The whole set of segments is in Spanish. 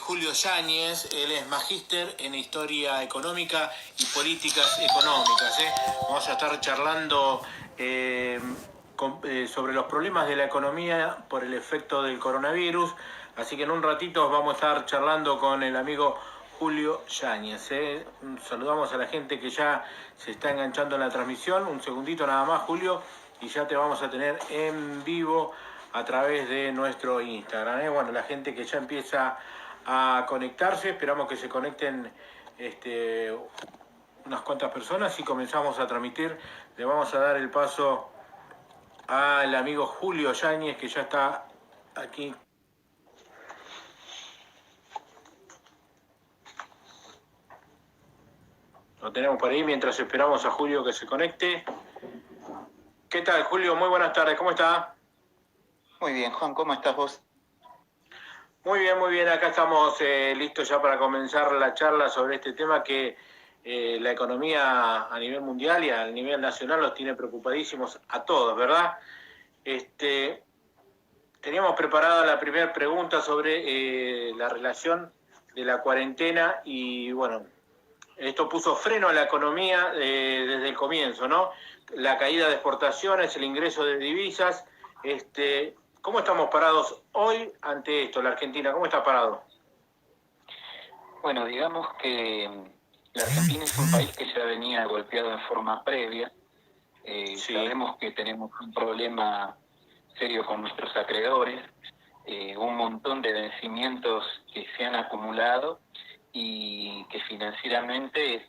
Julio Yáñez. Él es magíster en Historia Económica y Políticas Económicas. Vamos a estar charlando sobre los problemas de la economía por el efecto del coronavirus. Así que en un ratito vamos a estar charlando con el amigo Julio Yáñez. Saludamos a la gente que ya se está enganchando en la transmisión. Un segundito nada más, Julio, y ya te vamos a tener en vivo a través de nuestro Instagram. Bueno, la gente que ya empieza a conectarse, esperamos que se conecten unas cuantas personas y comenzamos a transmitir. Le vamos a dar el paso al amigo Julio Yáñez, que ya está aquí. Lo tenemos por ahí mientras esperamos a Julio que se conecte. ¿Qué tal, Julio? Muy buenas tardes, ¿cómo está? Muy bien, Juan, ¿cómo estás vos? Muy bien, muy bien. Acá estamos listos ya para comenzar la charla sobre este tema que la economía a nivel mundial y a nivel nacional los tiene preocupadísimos a todos, ¿verdad? Teníamos preparada la primera pregunta sobre la relación de la cuarentena y, bueno, esto puso freno a la economía desde el comienzo, ¿no? La caída de exportaciones, el ingreso de divisas. ¿Cómo estamos parados hoy ante esto, la Argentina? ¿Cómo está parado? Bueno, digamos que la Argentina es un país que ya venía golpeado en forma previa. Sí. Sabemos que tenemos un problema serio con nuestros acreedores, un montón de vencimientos que se han acumulado y que financieramente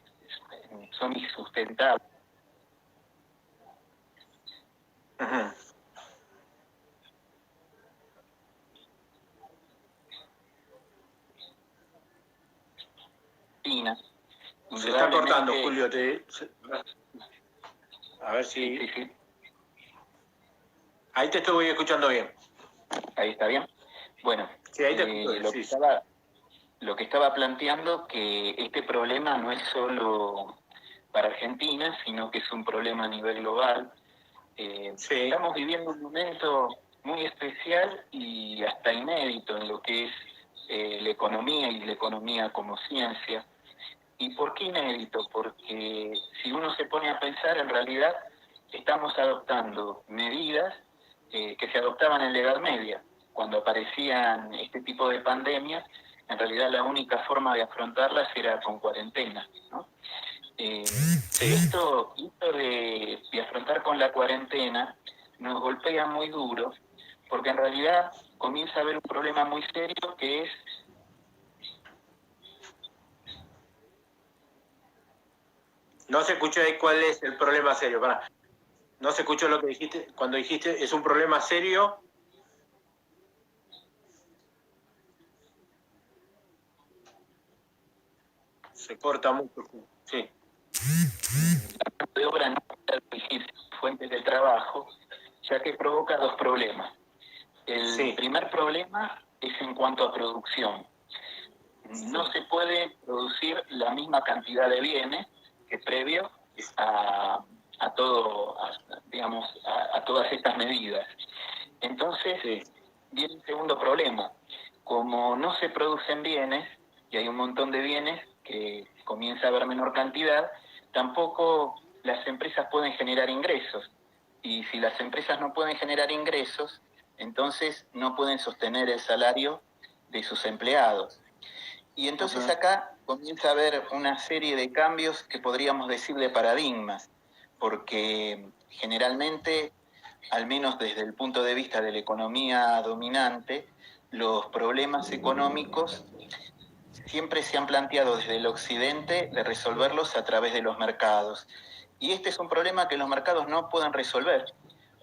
son insustentables. Uh-huh. Se está cortando, Julio. A ver si... Sí. Ahí te estoy escuchando bien. Ahí está bien. Bueno, sí, ahí te escucho bien, lo que estaba planteando que este problema no es solo para Argentina, sino que es un problema a nivel global. Estamos viviendo un momento muy especial y hasta inédito en lo que es la economía y la economía como ciencia. ¿Y por qué inédito? Porque si uno se pone a pensar, en realidad estamos adoptando medidas que se adoptaban en la Edad Media. Cuando aparecían este tipo de pandemias, en realidad la única forma de afrontarlas era con cuarentena, ¿no? Esto de afrontar con la cuarentena nos golpea muy duro, porque en realidad comienza a haber un problema muy serio que es... No se escuchó ahí cuál es el problema serio. No se escuchó lo que dijiste. Cuando dijiste es un problema serio... Se corta mucho. Sí. La mano de obra no puede exigir fuentes de trabajo, ya que provoca dos problemas. El primer problema es en cuanto a producción. No se puede producir la misma cantidad de bienes que previo a todas estas medidas. Entonces, viene el segundo problema. Como no se producen bienes, y hay un montón de bienes que comienza a haber menor cantidad, tampoco las empresas pueden generar ingresos. Y si las empresas no pueden generar ingresos, entonces no pueden sostener el salario de sus empleados. Y entonces acá comienza a haber una serie de cambios que podríamos decir de paradigmas, porque generalmente, al menos desde el punto de vista de la economía dominante, los problemas económicos siempre se han planteado desde el occidente de resolverlos a través de los mercados. Y este es un problema que los mercados no pueden resolver,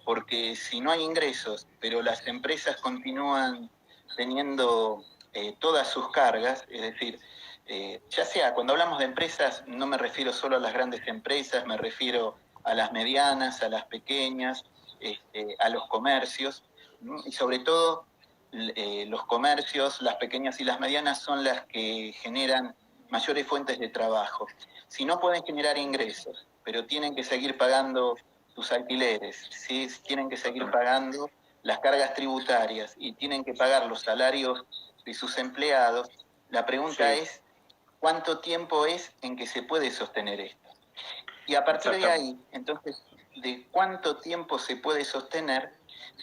porque si no hay ingresos, pero las empresas continúan teniendo todas sus cargas, es decir, ya sea, cuando hablamos de empresas, no me refiero solo a las grandes empresas, me refiero a las medianas, a las pequeñas, a los comercios, ¿no? Y sobre todo los comercios, las pequeñas y las medianas son las que generan mayores fuentes de trabajo. Si no pueden generar ingresos, pero tienen que seguir pagando sus alquileres, ¿sí? Tienen que seguir pagando las cargas tributarias y tienen que pagar los salarios de sus empleados, la pregunta Sí, es, ¿cuánto tiempo es en que se puede sostener esto? Y a partir de exactamente. ahí, entonces, de cuánto tiempo se puede sostener,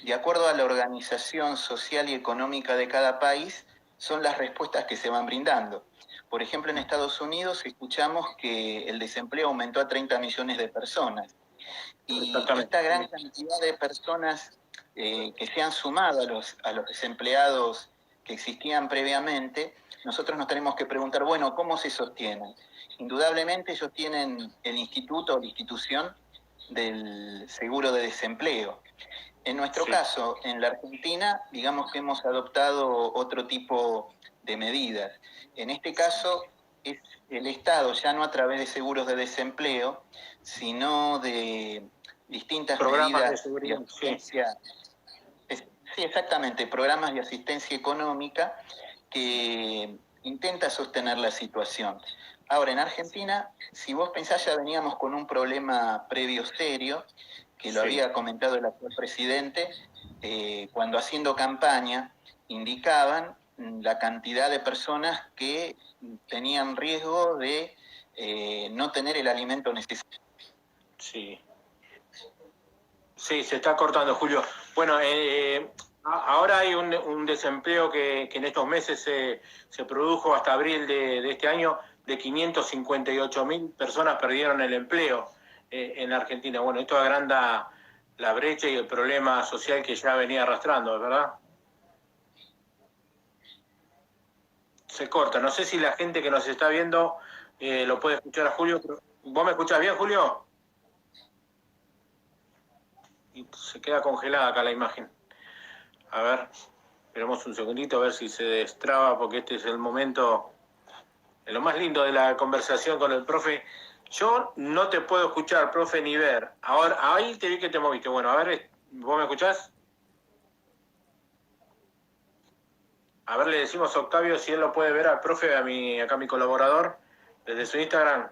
de acuerdo a la organización social y económica de cada país, son las respuestas que se van brindando. Por ejemplo, en Estados Unidos escuchamos que el desempleo aumentó a 30 millones de personas. Y Exactamente. esta gran cantidad de personas que se han sumado a los desempleados que existían previamente, nosotros nos tenemos que preguntar, bueno, ¿cómo se sostienen? Indudablemente ellos tienen el instituto o la institución del seguro de desempleo. En nuestro Sí, caso, en la Argentina, digamos que hemos adoptado otro tipo de medidas. En este caso, es el Estado, ya no a través de seguros de desempleo, sino de distintas programas de medidas de seguridad, sí. asistencia, sí, exactamente, programas de asistencia económica que intenta sostener la situación. Ahora, en Argentina, si vos pensás, ya veníamos con un problema previo serio, que lo Sí. había comentado el actual presidente, cuando haciendo campaña indicaban la cantidad de personas que tenían riesgo de no tener el alimento necesario. Sí, sí, se está cortando, Julio. Bueno, ahora hay un desempleo que en estos meses se produjo hasta abril de este año, de 558.000 personas perdieron el empleo en la Argentina. Bueno, esto agranda la brecha y el problema social que ya venía arrastrando, ¿verdad? Se corta. No sé si la gente que nos está viendo lo puede escuchar a Julio. ¿Vos me escuchás bien, Julio? Y se queda congelada acá la imagen. A ver, esperemos un segundito a ver si se destraba, porque este es el momento, lo más lindo de la conversación con el profe. Yo no te puedo escuchar, profe, ni ver. Ahora, ahí te vi que te moviste. Bueno, a ver, ¿vos me escuchás? A ver, le decimos a Octavio si él lo puede ver al profe, acá a mi colaborador, desde su Instagram.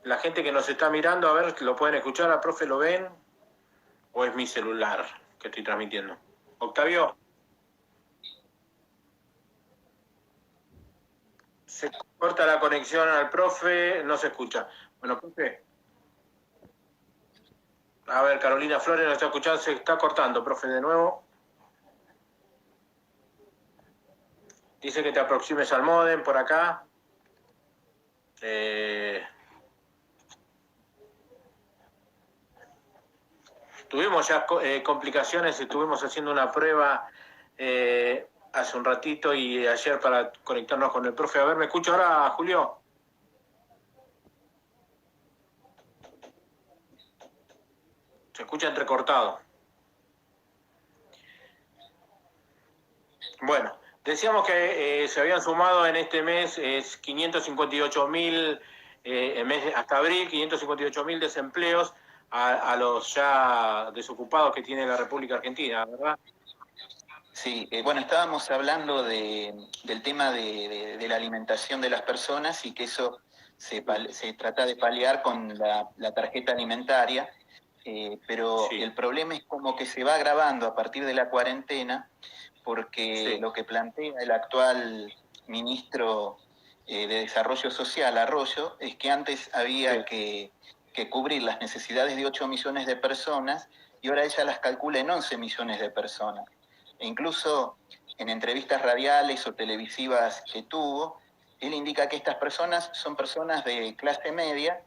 La gente que nos está mirando, a ver, ¿lo pueden escuchar al profe? ¿Lo ven? ¿O es mi celular que estoy transmitiendo? Octavio, se corta la conexión al profe, no se escucha. Bueno, profe, a ver, Carolina Flores nos está escuchando, se está cortando, profe, de nuevo. Dice que te aproximes al modem por acá. Tuvimos ya complicaciones, estuvimos haciendo una prueba hace un ratito y ayer para conectarnos con el profe. A ver, ¿me escucha ahora, Julio? Se escucha entrecortado. Bueno, decíamos que se habían sumado en este mes 558.000, hasta abril, 558.000 desempleos a los ya desocupados que tiene la República Argentina, ¿verdad? Sí, bueno, estábamos hablando del tema de la alimentación de las personas y que eso se trata de paliar con la tarjeta alimentaria, pero Sí, el problema es como que se va agravando a partir de la cuarentena, porque sí, lo que plantea el actual ministro de Desarrollo Social, Arroyo, es que antes había sí, que cubrir las necesidades de 8 millones de personas y ahora ella las calcula en 11 millones de personas. E incluso en entrevistas radiales o televisivas que tuvo, él indica que estas personas son personas de clase media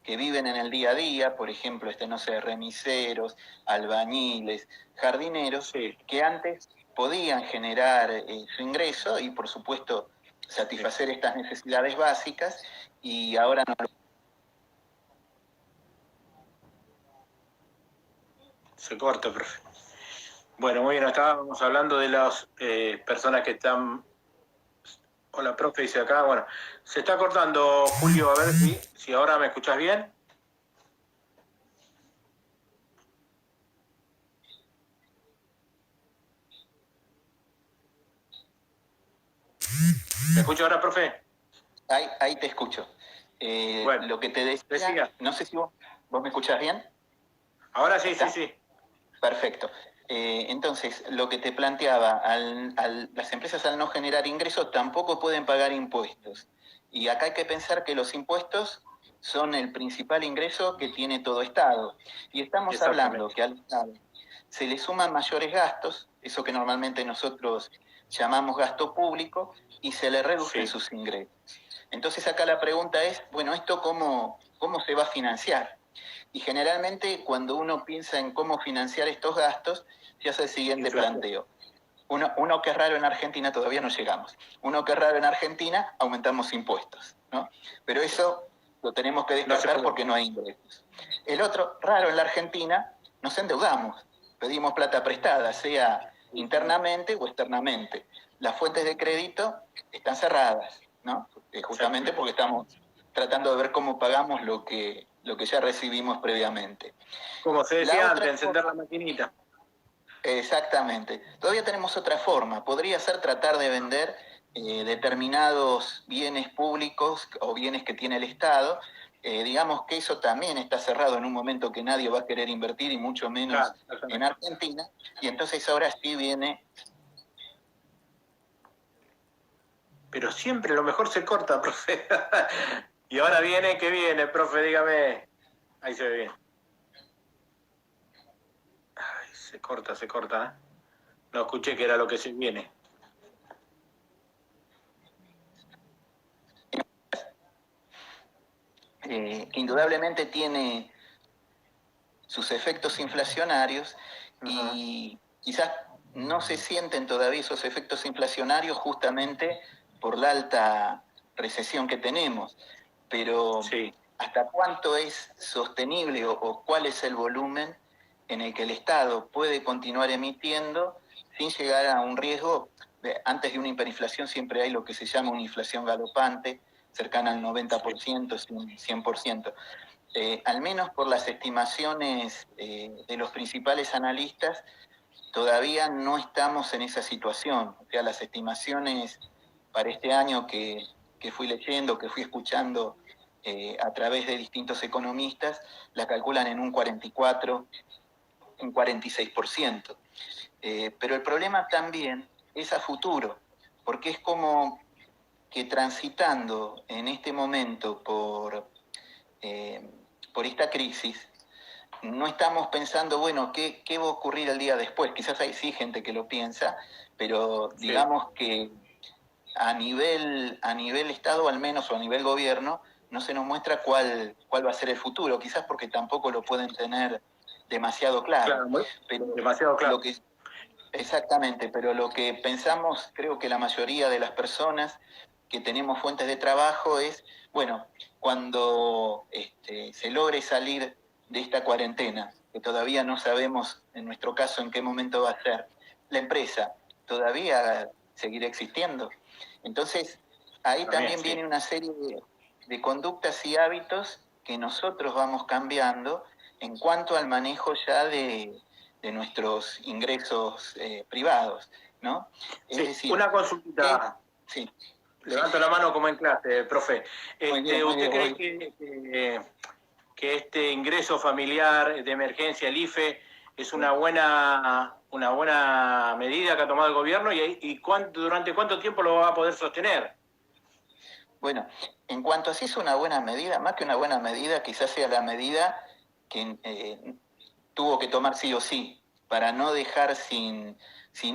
que viven en el día a día, por ejemplo, no sé, remiseros, albañiles, jardineros, sí, que antes podían generar su ingreso y, por supuesto, sí. satisfacer estas necesidades básicas y ahora no. Se corta, profe. Bueno, muy bien, estábamos hablando de las personas que están. Hola, profe, dice acá. Bueno, se está cortando, Julio, a ver si ahora me escuchás bien. ¿Me escucha ahora, profe? Ahí te escucho. Bueno, Lo que te decía, decía. no sé si vos me escuchás bien. Ahora Ahí sí, sí, está. sí. Perfecto. Entonces, lo que te planteaba, las empresas al no generar ingresos tampoco pueden pagar impuestos. Y acá hay que pensar que los impuestos son el principal ingreso que tiene todo Estado. Y estamos hablando que al Estado se le suman mayores gastos, eso que normalmente nosotros llamamos gasto público, y se le reducen sus ingresos. Entonces acá la pregunta es, bueno, ¿esto cómo se va a financiar? Y generalmente cuando uno piensa en cómo financiar estos gastos, se hace el siguiente planteo. Uno que es raro en Argentina, todavía no llegamos. Uno que es raro en Argentina, aumentamos impuestos, ¿no? Pero eso lo tenemos que descartar porque no hay ingresos. El otro, raro en la Argentina, nos endeudamos. Pedimos plata prestada, sea internamente o externamente. Las fuentes de crédito están cerradas, ¿no? Justamente porque estamos tratando de ver cómo pagamos lo que ya recibimos previamente. Como se decía antes, encender la maquinita. Exactamente. Todavía tenemos otra forma. Podría ser tratar de vender determinados bienes públicos o bienes que tiene el Estado. Digamos que eso también está cerrado en un momento que nadie va a querer invertir y mucho menos en Argentina. Y entonces ahora sí viene... Pero siempre lo mejor se corta, profe. Y ahora viene, ¿qué viene, profe? Dígame. Ahí se ve bien. Ay, se corta, ¿eh? No escuché que era lo que se viene. Que indudablemente tiene sus efectos inflacionarios y quizás no se sienten todavía esos efectos inflacionarios justamente por la alta recesión que tenemos. Pero ¿hasta cuánto es sostenible o cuál es el volumen en el que el Estado puede continuar emitiendo sin llegar a un riesgo? Antes de una hiperinflación siempre hay lo que se llama una inflación galopante, cercana al 90%, 100%. Al menos por las estimaciones de los principales analistas, todavía no estamos en esa situación. O sea, las estimaciones para este año que fui leyendo, que fui escuchando a través de distintos economistas, la calculan en un 44, un 46%. Pero el problema también es a futuro, porque es como que transitando en este momento por esta crisis, no estamos pensando, bueno, ¿qué va a ocurrir el día después? Quizás hay sí gente que lo piensa, pero digamos que a nivel Estado al menos, o a nivel gobierno, no se nos muestra cuál va a ser el futuro, quizás porque tampoco lo pueden tener demasiado claro. Pero demasiado claro. Exactamente, pero lo que pensamos, creo que la mayoría de las personas que tenemos fuentes de trabajo es, bueno, cuando se logre salir de esta cuarentena, que todavía no sabemos en nuestro caso en qué momento va a ser, la empresa todavía seguirá existiendo. Entonces, ahí también viene una serie de conductas y hábitos que nosotros vamos cambiando en cuanto al manejo ya de nuestros ingresos privados, ¿no? Es decir, una consulta. Sí. Levanto la mano como en clase, profe. ¿Usted cree que este ingreso familiar de emergencia, el IFE, es una buena medida que ha tomado el gobierno y durante cuánto tiempo lo va a poder sostener? Bueno, en cuanto a si es una buena medida, más que una buena medida, quizás sea la medida que tuvo que tomar sí o sí, para no dejar sin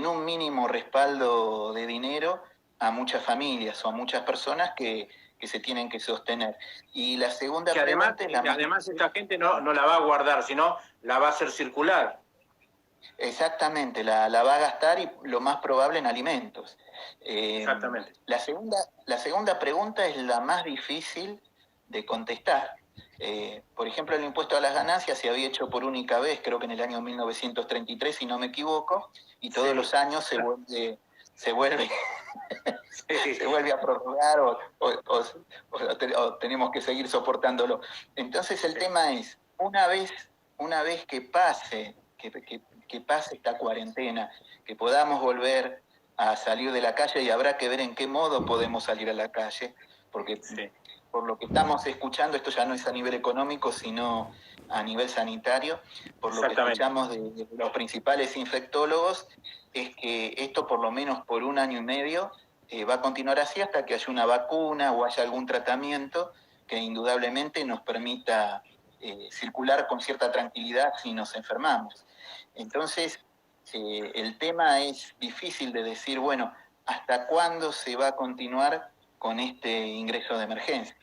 un mínimo respaldo de dinero a muchas familias o a muchas personas que se tienen que sostener. Y la segunda pregunta es además esta gente no la va a guardar, sino la va a hacer circular. Exactamente, la va a gastar y lo más probable en alimentos. Exactamente. La segunda pregunta es la más difícil de contestar. Por ejemplo, el impuesto a las ganancias se había hecho por única vez, creo que en el año 1933, si no me equivoco, y todos los años se vuelve se vuelve a prorrogar o tenemos que seguir soportándolo. Entonces el tema es, una vez que pase esta cuarentena, que podamos volver a salir de la calle, y habrá que ver en qué modo podemos salir a la calle, porque por lo que estamos escuchando, esto ya no es a nivel económico, sino a nivel sanitario, por lo que Exactamente. escuchamos de los principales infectólogos, es que esto por lo menos por 1 año y medio va a continuar así hasta que haya una vacuna o haya algún tratamiento que indudablemente nos permita circular con cierta tranquilidad si nos enfermamos. Entonces, el tema es difícil de decir, bueno, ¿hasta cuándo se va a continuar con este ingreso de emergencia?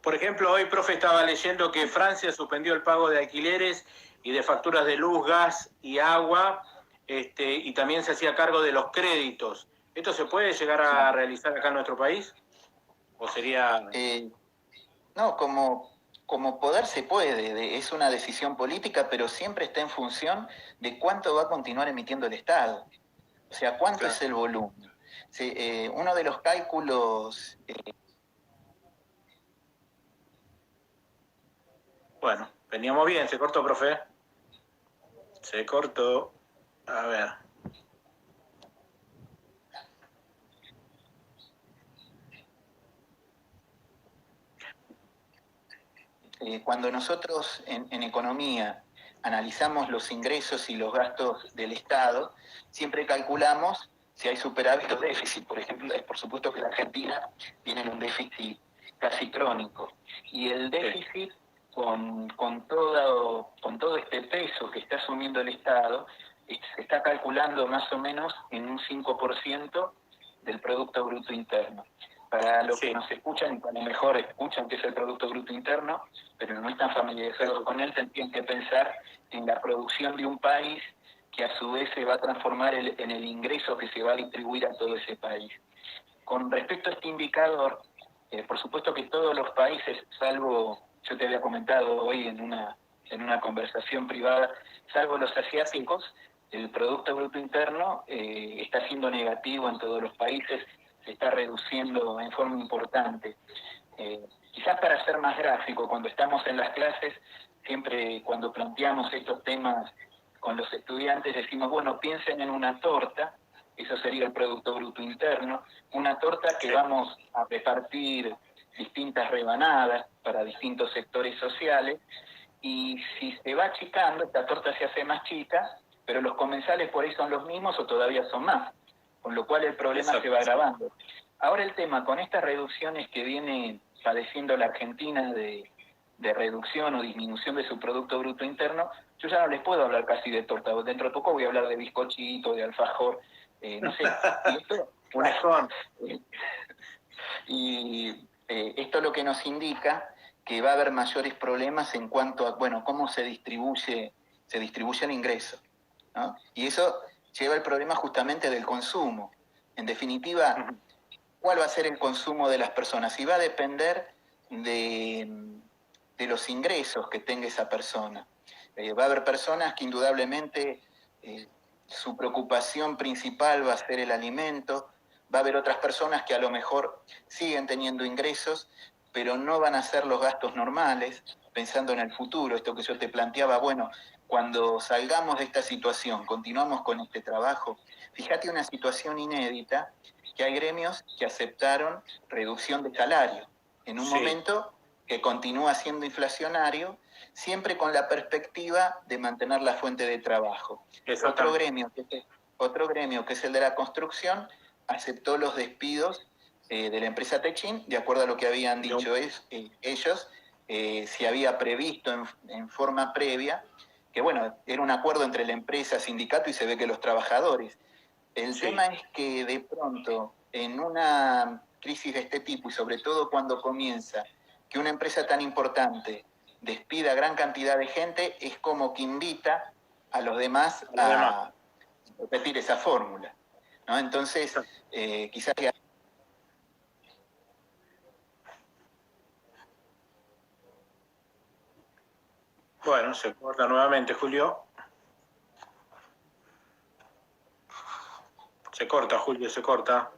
Por ejemplo, hoy, profe, estaba leyendo que Francia suspendió el pago de alquileres y de facturas de luz, gas y agua, y también se hacía cargo de los créditos. ¿Esto se puede llegar a realizar acá en nuestro país? ¿O sería...? No, como poder se puede, es una decisión política, pero siempre está en función de cuánto va a continuar emitiendo el Estado. O sea, cuánto Claro. es el volumen. Uno de los cálculos... Bueno, veníamos bien, se cortó, profe. Se cortó. A ver. Cuando nosotros en economía analizamos los ingresos y los gastos del Estado, siempre calculamos si hay superávit o déficit. Por ejemplo, por supuesto que la Argentina tiene un déficit casi crónico. Y el déficit, con todo este peso que está asumiendo el Estado, se está calculando más o menos en un 5% del Producto Bruto Interno. Para los que nos escuchan y para lo mejor escuchan que es el Producto Bruto Interno, pero no están familiarizados con él, tienen que pensar en la producción de un país que a su vez se va a transformar en el ingreso que se va a distribuir a todo ese país. Con respecto a este indicador, por supuesto que todos los países, salvo, yo te había comentado hoy en una conversación privada, salvo los asiáticos, el Producto Bruto Interno está siendo negativo en todos los países, se está reduciendo en forma importante. Quizás para ser más gráfico, cuando estamos en las clases, siempre cuando planteamos estos temas con los estudiantes decimos, bueno, piensen en una torta, eso sería el Producto Bruto Interno, una torta que vamos a repartir distintas rebanadas para distintos sectores sociales, y si se va achicando, esta torta se hace más chica, pero los comensales por ahí son los mismos o todavía son más, con lo cual el problema se va agravando. Ahora el tema, con estas reducciones que viene padeciendo la Argentina de reducción o disminución de su Producto Bruto Interno, yo ya no les puedo hablar casi de torta, dentro de poco voy a hablar de bizcochito, de alfajor, no sé, esto lo que nos indica que va a haber mayores problemas en cuanto a, bueno, cómo se distribuye el ingreso, ¿no? Y eso lleva el problema justamente del consumo. En definitiva, ¿cuál va a ser el consumo de las personas? Y va a depender de los ingresos que tenga esa persona. Va a haber personas que indudablemente su preocupación principal va a ser el alimento, va a haber otras personas que a lo mejor siguen teniendo ingresos, pero no van a hacer los gastos normales, pensando en el futuro, esto que yo te planteaba, bueno, cuando salgamos de esta situación, continuamos con este trabajo, fíjate una situación inédita, que hay gremios que aceptaron reducción de salario en un momento que continúa siendo inflacionario, siempre con la perspectiva de mantener la fuente de trabajo. Otro gremio, que es el de la construcción, aceptó los despidos de la empresa Techin, de acuerdo a lo que habían dicho ellos, se había previsto en forma previa, que bueno, era un acuerdo entre la empresa, sindicato y se ve que los trabajadores. El tema es que de pronto, en una crisis de este tipo, y sobre todo cuando comienza que una empresa tan importante despida gran cantidad de gente, es como que invita a los demás a repetir esa fórmula, ¿no? Entonces, quizás... Bueno, se corta nuevamente, Julio. Se corta, Julio, se corta.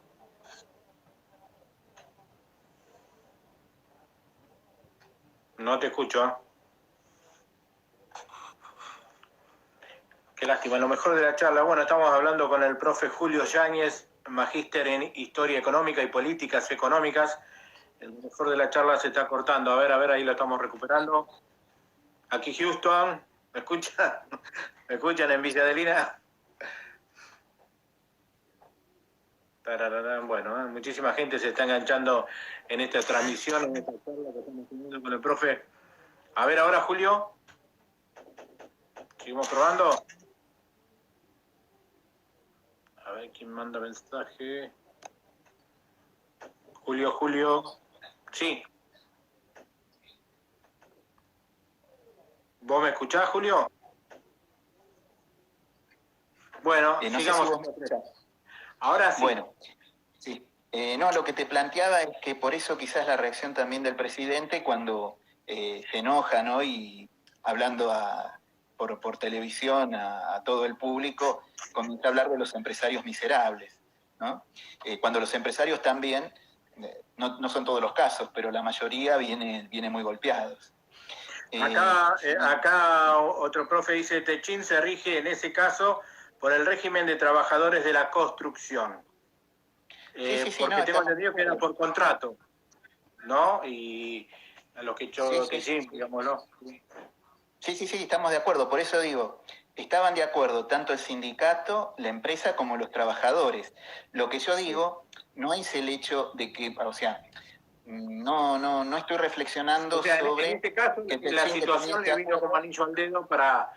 No te escucho. Qué lástima. Lo mejor de la charla. Bueno, estamos hablando con el profe Julio Yáñez, magíster en Historia Económica y Políticas Económicas. El mejor de la charla se está cortando. A ver, ahí lo estamos recuperando. Aquí Houston, ¿me escuchan? ¿Me escuchan en Villa Adelina? Tarararán. Bueno, muchísima gente se está enganchando en esta transmisión, en esta charla que estamos teniendo con el profe. A ver ahora, Julio. Seguimos probando. A ver quién manda mensaje. Julio. Sí. ¿Vos me escuchás, Julio? Bueno, No sigamos. sé si vos me escuchás. Ahora sí. Bueno, sí. No, lo que te planteaba es que por eso quizás la reacción también del presidente cuando se enoja, ¿no? Y hablando por televisión a todo el público, comienza a hablar de los empresarios miserables, ¿no? Cuando los empresarios también, no son todos los casos, pero la mayoría viene muy golpeados. Acá otro profe dice, Techín se rige en ese caso por el régimen de trabajadores de la construcción. Sí, porque no, tengo entendido que era por contrato, ¿no? Y a lo que yo, sí, digámoslo. Sí, estamos de acuerdo. Por eso digo, estaban de acuerdo tanto el sindicato, la empresa, como los trabajadores. Lo que yo digo no es el hecho de que, o sea, no estoy reflexionando O sea, sobre... en este caso, la situación le vino como anillo al dedo para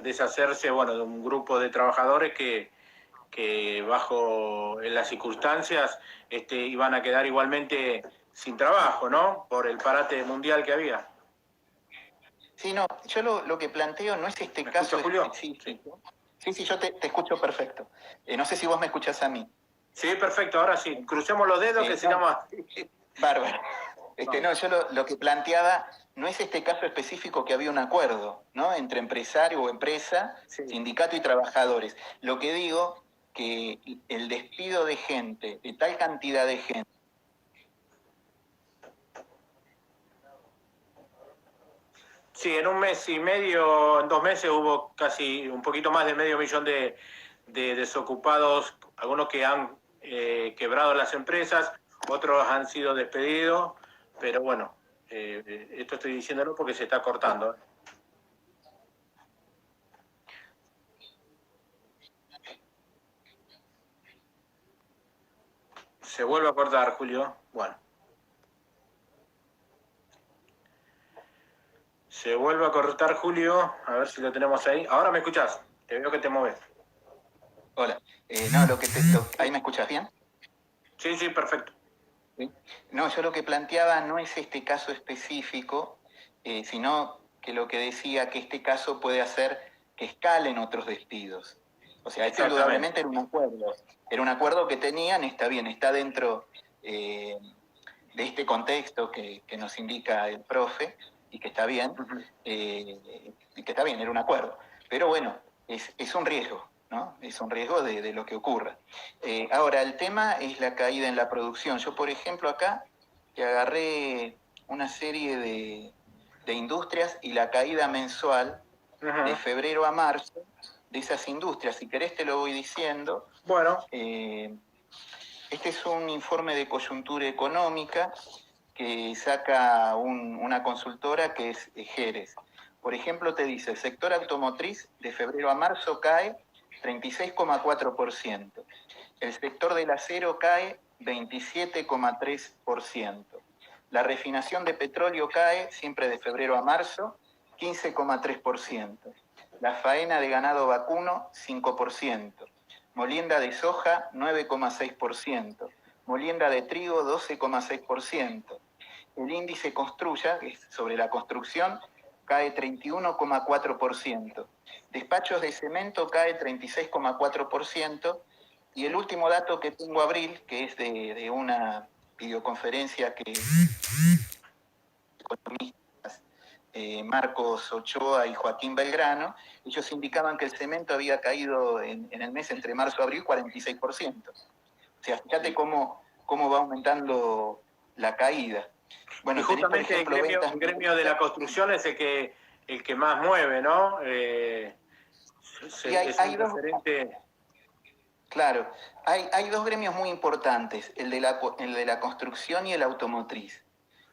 deshacerse, bueno, de un grupo de trabajadores que bajo en las circunstancias iban a quedar igualmente sin trabajo, ¿no? Por el parate mundial que había. Sí, no, yo lo que planteo no es este ¿Me caso escucha, Julio? específico. Sí, yo te escucho perfecto. No sé si vos me escuchás a mí. Sí, perfecto, ahora sí. Crucemos los dedos que si no más. Bárbaro. No, yo lo que planteaba no es este caso específico que había un acuerdo, ¿no? Entre empresario o empresa, Sí. sindicato y trabajadores. Lo que digo que el despido de gente, de tal cantidad de gente. Sí, en un mes y medio, en 2 meses hubo casi un poquito más de medio millón de desocupados, algunos que han quebrado las empresas, otros han sido despedidos, pero bueno, esto estoy diciéndolo porque se está cortando. Se vuelve a cortar, Julio. Bueno. Se vuelve a cortar, Julio. A ver si lo tenemos ahí. Ahora me escuchás. Te veo que te mueves. Hola. ¿Ahí me escuchas bien? Sí, perfecto. ¿Sí? No, yo lo que planteaba no es este caso específico, sino que lo que decía que este caso puede hacer que escalen otros despidos. O sea, este indudablemente era un acuerdo que tenían, está bien, está dentro de este contexto que nos indica el profe, y que está bien, era un acuerdo. Pero bueno, es un riesgo, ¿no? Es un riesgo de lo que ocurra. Ahora, el tema es la caída en la producción. Yo, por ejemplo, acá que agarré una serie de industrias y la caída mensual de febrero a marzo de esas industrias. Si querés te lo voy diciendo. Bueno. Este es un informe de coyuntura económica que saca una consultora que es Jerez. Por ejemplo, te dice, el sector automotriz de febrero a marzo cae 36,4%. El sector del acero cae 27,3%. La refinación de petróleo cae, siempre de febrero a marzo, 15,3%. La faena de ganado vacuno, 5%. Molienda de soja, 9,6%. Molienda de trigo, 12,6%. El índice Construya, que es sobre la construcción, cae 31,4%. Despachos de cemento cae 36,4%. Y el último dato que tengo abril, que es de una videoconferencia que economistas Marcos Ochoa y Joaquín Belgrano, ellos indicaban que el cemento había caído en el mes entre marzo y abril 46%. O sea, fíjate cómo va aumentando la caída. Bueno, y justamente por ejemplo, el gremio de la construcción es el que más mueve, ¿no? Es un referente. Claro, hay dos gremios muy importantes, el de la construcción y el automotriz.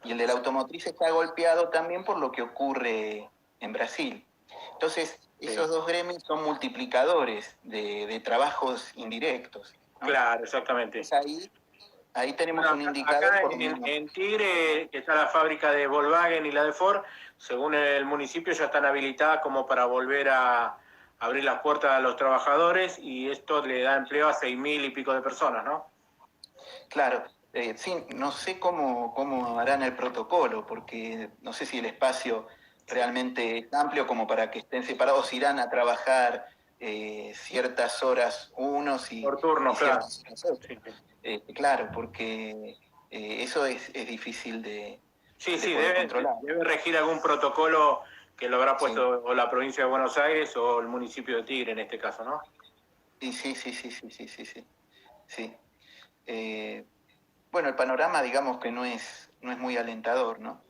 Y el de la automotriz está golpeado también por lo que ocurre en Brasil. Entonces, esos dos gremios son multiplicadores de trabajos indirectos, ¿no? Claro, exactamente. Entonces, ahí tenemos un indicador. Acá por lo menos. en Tigre, que está la fábrica de Volkswagen y la de Ford, según el municipio ya están habilitadas como para volver a abrir las puertas a los trabajadores, y esto le da empleo a 6.000 y pico de personas, ¿no? Claro, sí, no sé cómo harán el protocolo, porque no sé si el espacio realmente es amplio como para que estén separados, irán a trabajar ciertas horas unos por turno, y claro. ciertas horas otros. Sí. Claro, porque eso es difícil de poder controlar. Debe regir algún protocolo que lo habrá puesto o la provincia de Buenos Aires o el municipio de Tigre en este caso, ¿no? Sí. Bueno, el panorama, digamos que no es muy alentador, ¿no?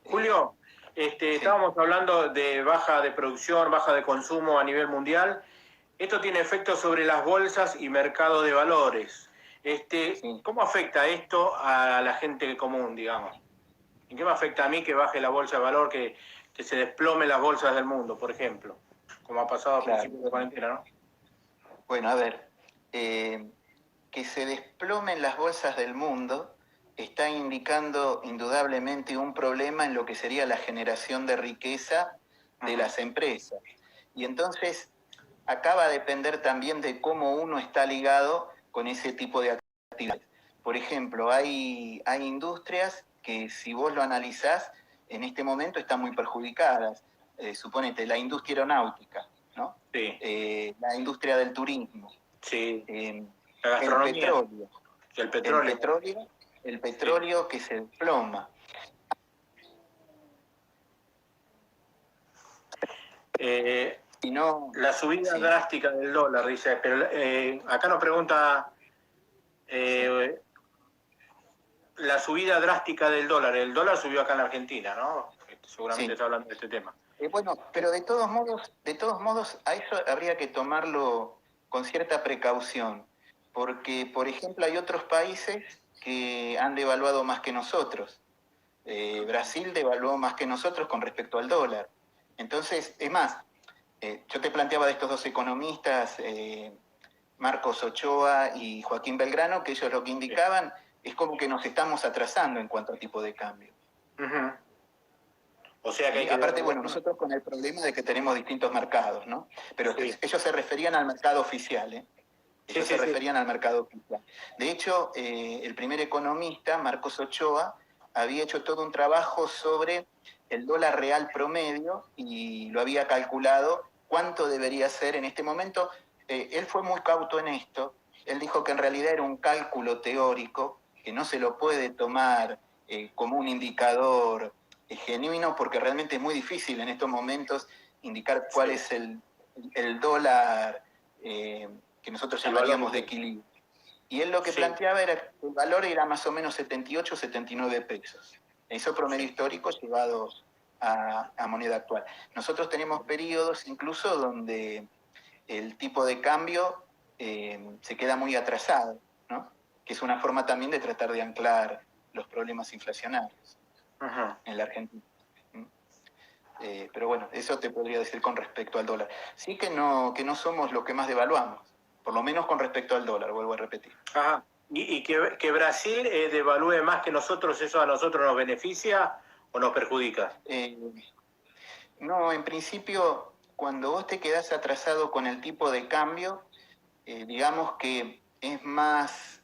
Julio, estábamos hablando de baja de producción, baja de consumo a nivel mundial. Esto tiene efectos sobre las bolsas y mercado de valores. ¿Cómo afecta esto a la gente común, digamos? ¿En qué me afecta a mí que baje la bolsa de valor, que se desplome las bolsas del mundo, por ejemplo? Como ha pasado a principios de cuarentena, ¿no? Bueno, a ver, que se desplomen las bolsas del mundo está indicando indudablemente un problema en lo que sería la generación de riqueza de las empresas. Y entonces acá va a depender también de cómo uno está ligado con ese tipo de actividades. Por ejemplo, hay industrias que, si vos lo analizás, en este momento están muy perjudicadas. Suponete, la industria aeronáutica, ¿no? Sí. La industria del turismo. Sí. La gastronomía. El petróleo. El petróleo sí, que se desploma. La subida drástica del dólar, dice, pero acá nos pregunta la subida drástica del dólar. El dólar subió acá en la Argentina, ¿no? Seguramente está hablando de este tema. Bueno, pero de todos modos, a eso habría que tomarlo con cierta precaución, porque, por ejemplo, hay otros países que han devaluado más que nosotros. Brasil devaluó más que nosotros con respecto al dólar. Entonces, es más, yo te planteaba de estos dos economistas, Marcos Ochoa y Joaquín Belgrano, que ellos lo que indicaban es como que nos estamos atrasando en cuanto a tipo de cambio. O sea que aparte, bueno, nosotros con el problema de que tenemos distintos mercados, ¿no? Pero ellos se referían al mercado oficial, ¿eh? Ellos se referían al mercado oficial. De hecho, el primer economista, Marcos Ochoa, había hecho todo un trabajo sobre el dólar real promedio y lo había calculado cuánto debería ser en este momento. Él fue muy cauto en esto. Él dijo que en realidad era un cálculo teórico, que no se lo puede tomar como un indicador genuino, porque realmente es muy difícil en estos momentos indicar cuál es el dólar que nosotros llamaríamos de equilibrio. Y él lo que planteaba era que el valor era más o menos 78 o 79 pesos. Eso promedio histórico llevado a moneda actual. Nosotros tenemos periodos incluso donde el tipo de cambio se queda muy atrasado, ¿no? Que es una forma también de tratar de anclar los problemas inflacionarios en la Argentina. Pero bueno, eso te podría decir con respecto al dólar. Sí que no somos lo que más devaluamos, por lo menos con respecto al dólar, vuelvo a repetir. Ajá. ¿Y que Brasil devalúe más que nosotros, eso a nosotros nos beneficia o nos perjudica? No, en principio, cuando vos te quedás atrasado con el tipo de cambio, digamos que es más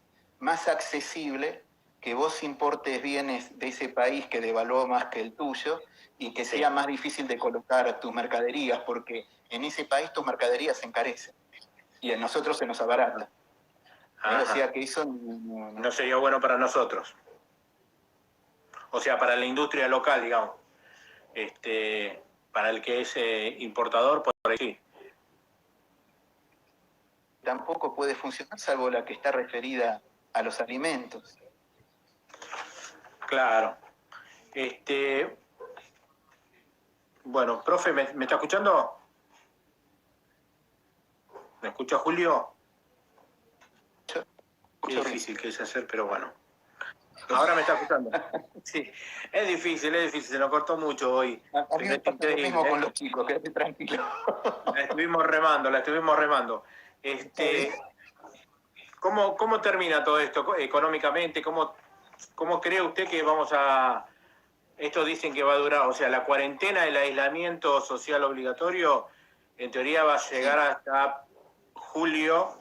accesible que vos importes bienes de ese país que devaluó más que el tuyo y que sea más difícil de colocar tus mercaderías, porque en ese país tus mercaderías se encarecen y a nosotros se nos abarata. O sea que eso no sería bueno para nosotros. O sea, para la industria local, digamos. Para el que es importador, por ahí sí. Tampoco puede funcionar, salvo la que está referida a los alimentos. Claro. Bueno, profe, ¿me está escuchando? ¿Me escucha Julio? Qué difícil que es hacer, pero bueno. Ahora me está escuchando. Sí, es difícil, se nos cortó mucho hoy. A mí me Es pasa lo mismo increíble, con los chicos, quédate tranquilo. la estuvimos remando. Está bien. ¿Cómo termina todo esto económicamente? ¿Cómo cree usted que vamos a... Esto dicen que va a durar, o sea, la cuarentena, el aislamiento social obligatorio, en teoría va a llegar Sí. hasta julio,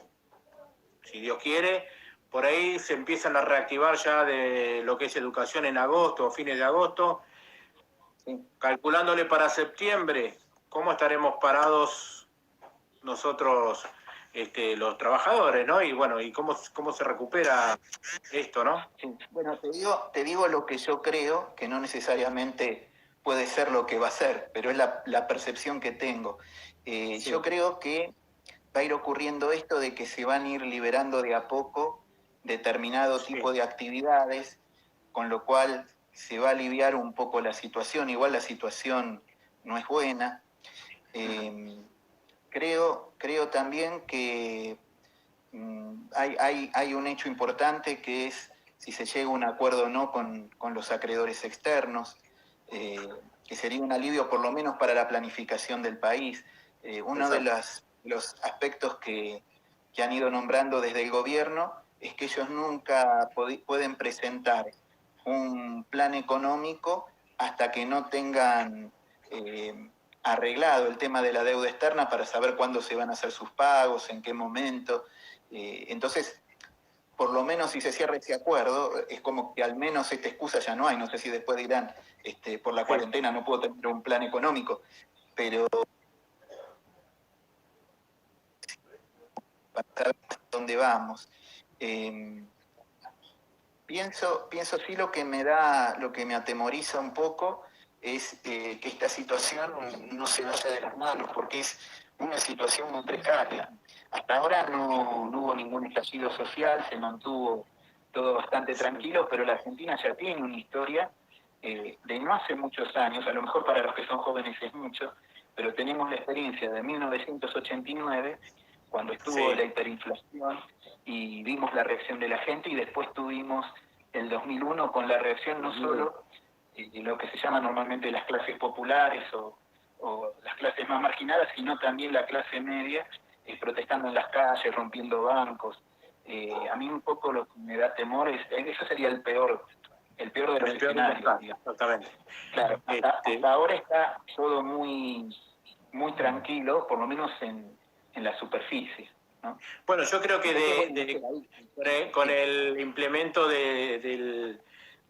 si Dios quiere. Por ahí se empiezan a reactivar ya de lo que es educación en agosto o fines de agosto. Sí. Calculándole para septiembre, ¿cómo estaremos parados nosotros, los trabajadores, ¿no? Y bueno, y cómo se recupera esto, ¿no? Sí. Bueno, te digo lo que yo creo, que no necesariamente puede ser lo que va a ser, pero es la percepción que tengo. Sí. Yo creo que va a ir ocurriendo esto de que se van a ir liberando de a poco determinado tipo de actividades, con lo cual se va a aliviar un poco la situación. Igual la situación no es buena. Creo también que hay un hecho importante que es si se llega a un acuerdo o no con los acreedores externos, que sería un alivio por lo menos para la planificación del país. Uno de los aspectos que han ido nombrando desde el gobierno es que ellos nunca pueden presentar un plan económico hasta que no tengan arreglado el tema de la deuda externa para saber cuándo se van a hacer sus pagos, en qué momento. Entonces, por lo menos si se cierra ese acuerdo, es como que al menos esta excusa ya no hay. No sé si después dirán, por la cuarentena no puedo tener un plan económico, pero para saber dónde vamos. Pienso sí lo que me atemoriza un poco es que esta situación no se vaya de las manos, porque es una situación muy precaria. Hasta ahora no hubo ningún estallido social, se mantuvo todo bastante tranquilo, pero la Argentina ya tiene una historia de no hace muchos años, a lo mejor para los que son jóvenes es mucho, pero tenemos la experiencia de 1989, cuando estuvo la hiperinflación y vimos la reacción de la gente, y después tuvimos el 2001 con la reacción no solo de lo que se llama normalmente las clases populares o las clases más marginadas, sino también la clase media, protestando en las calles, rompiendo bancos. A mí un poco lo que me da temor eso sería el peor de los escenarios. Exactamente. Claro, hasta ahora está todo muy, muy tranquilo, por lo menos en la superficie, ¿no? Bueno, yo creo que con el implemento del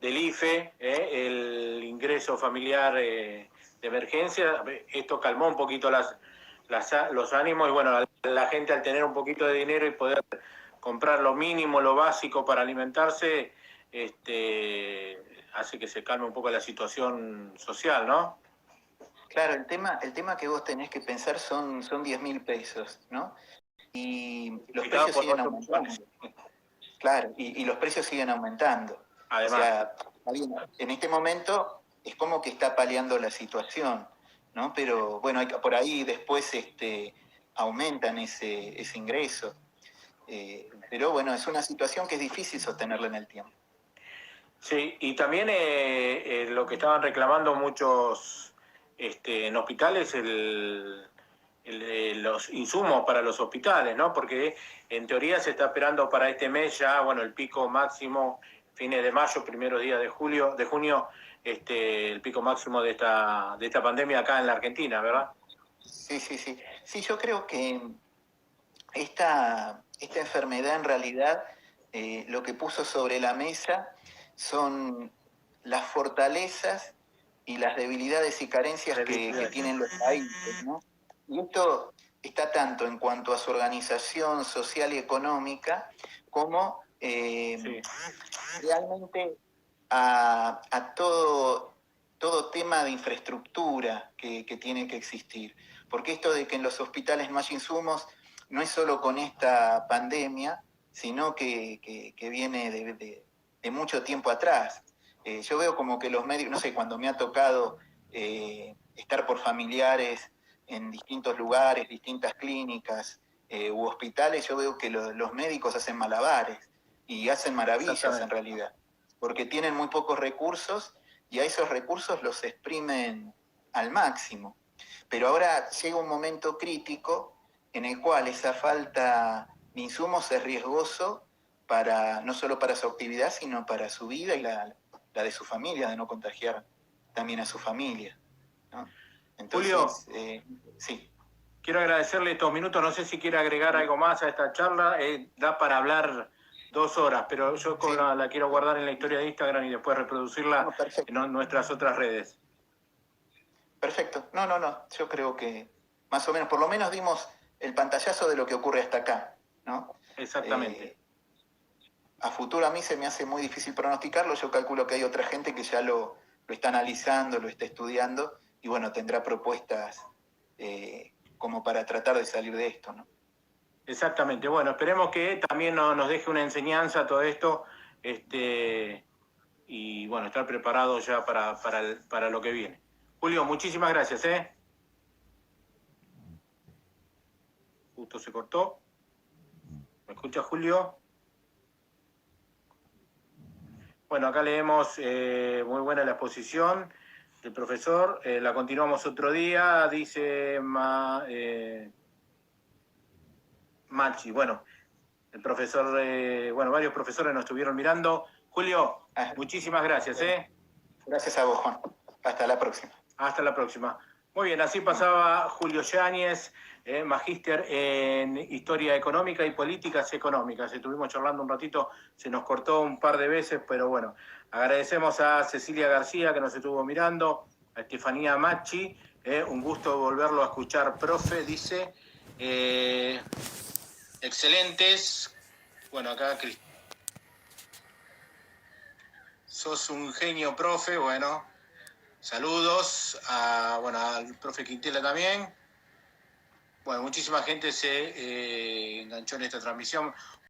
IFE, el ingreso familiar de emergencia, esto calmó un poquito los ánimos y bueno, la gente al tener un poquito de dinero y poder comprar lo mínimo, lo básico para alimentarse, hace que se calme un poco la situación social, ¿no? Claro, el tema que vos tenés que pensar son 10.000 pesos, ¿no? Y los precios siguen aumentando. Claro, y los precios siguen aumentando. Además. O sea, en este momento es como que está paliando la situación, ¿no? Pero bueno, por ahí después aumentan ese ingreso. Pero bueno, es una situación que es difícil sostenerla en el tiempo. Sí, y también lo que estaban reclamando muchos en hospitales, los insumos para los hospitales, ¿no? Porque en teoría se está esperando para este mes ya, bueno, el pico máximo, fines de mayo, primeros días de junio, el pico máximo de esta pandemia acá en la Argentina, ¿verdad? Sí. Sí, yo creo que esta enfermedad en realidad lo que puso sobre la mesa son las fortalezas y las debilidades y carencias que tienen los países, ¿no? Y esto está tanto en cuanto a su organización social y económica como realmente a todo tema de infraestructura que tiene que existir. Porque esto de que en los hospitales no hay insumos no es solo con esta pandemia, sino que viene de mucho tiempo atrás. Yo veo como que los médicos, no sé, cuando me ha tocado estar por familiares en distintos lugares, distintas clínicas u hospitales, yo veo que los médicos hacen malabares y hacen maravillas en realidad. porque tienen muy pocos recursos y a esos recursos los exprimen al máximo. Pero ahora llega un momento crítico en el cual esa falta de insumos es riesgoso no solo para su actividad, sino para su vida y la de su familia, de no contagiar también a su familia, ¿no? Entonces, Julio, sí. quiero agradecerle estos minutos. No sé si quiere agregar algo más a esta charla. Da para hablar 2 horas, pero yo Sí. la quiero guardar en la historia de Instagram y después reproducirla en nuestras otras redes. Perfecto. No. Yo creo que más o menos, por lo menos dimos el pantallazo de lo que ocurre hasta acá, ¿no? Exactamente. A futuro a mí se me hace muy difícil pronosticarlo. Yo calculo que hay otra gente que ya lo está analizando, lo está estudiando y bueno, tendrá propuestas como para tratar de salir de esto, ¿no? Exactamente. Bueno, esperemos que también nos deje una enseñanza todo esto, y bueno, estar preparados ya para lo que viene. Julio, muchísimas gracias, ¿eh? Justo se cortó. ¿Me escucha, Julio? Bueno, acá leemos, muy buena la exposición del profesor. La continuamos otro día, dice Machi. Bueno, el profesor, varios profesores nos estuvieron mirando. Julio, muchísimas gracias, ¿eh? Gracias a vos, Juan. Hasta la próxima. Hasta la próxima. Muy bien, así pasaba Julio Yáñez, magíster en Historia Económica y Políticas Económicas. Estuvimos charlando un ratito, se nos cortó un par de veces, pero bueno, agradecemos a Cecilia García que nos estuvo mirando, a Estefanía Machi, un gusto volverlo a escuchar, profe, dice. Excelentes. Bueno, acá sos un genio, profe, bueno. Saludos al profe Quintela también. Bueno, muchísima gente se enganchó en esta transmisión.